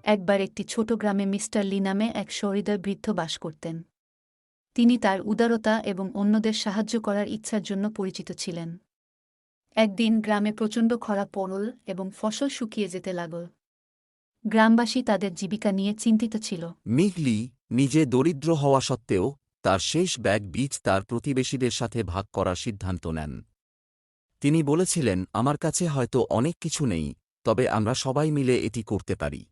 একবার একটি ছোট গ্রামে মিস্টার লি নামে এক সহৃদয় বৃদ্ধ বাস করতেন। তিনি তার উদারতা এবং অন্যদের সাহায্য করার ইচ্ছার জন্য পরিচিত ছিলেন। একদিন গ্রামে প্রচণ্ড খরা পড়ল এবং ফসল শুকিয়ে যেতে লাগল। গ্রামবাসী তাদের জীবিকা নিয়ে চিন্তিত ছিল। মিগলি নিজে দরিদ্র হওয়া সত্ত্বেও তার শেষ ব্যাগ বীজ তার প্রতিবেশীদের সাথে ভাগ করার সিদ্ধান্ত নেন। তিনি বলেছিলেন, আমার কাছে হয়তো অনেক কিছু নেই, তবে আমরা সবাই মিলে এটি করতে পারি।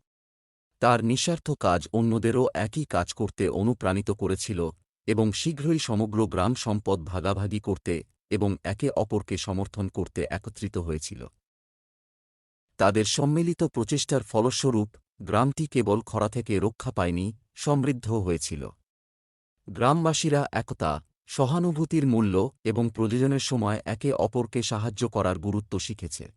তার নিঃস্বার্থ কাজ অন্যদেরও একই কাজ করতে অনুপ্রাণিত করেছিল এবং শীঘ্রই সমগ্র গ্রাম সম্পদ ভাগাভাগি করতে এবং একে অপরকে সমর্থন করতে একত্রিত হয়েছিল। তাদের সম্মিলিত প্রচেষ্টার ফলস্বরূপ গ্রামটি কেবল খরা থেকে রক্ষা পায়নি, সমৃদ্ধ হয়েছিল। গ্রামবাসীরা একতা, সহানুভূতির মূল্য এবং প্রয়োজনের সময় একে অপরকে সাহায্য করার গুরুত্ব শিখেছে।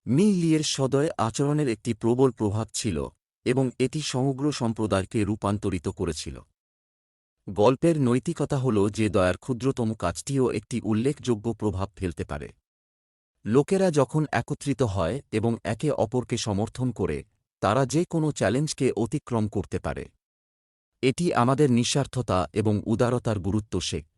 মি লিয়ের সদয় আচরণের একটি প্রবল প্রভাব ছিল এবং এটি সমগ্র সম্প্রদায়কে রূপান্তরিত করেছিল। গল্পের নৈতিকতা হল যে দয়ার ক্ষুদ্রতম কাজটিও একটি উল্লেখযোগ্য প্রভাব ফেলতে পারে। লোকেরা যখন একত্রিত হয় এবং একে অপরকে সমর্থন করে, তারা যে কোনো চ্যালেঞ্জকে অতিক্রম করতে পারে। এটি আমাদের নিঃস্বার্থতা এবং উদারতার গুরুত্ব শেখায়।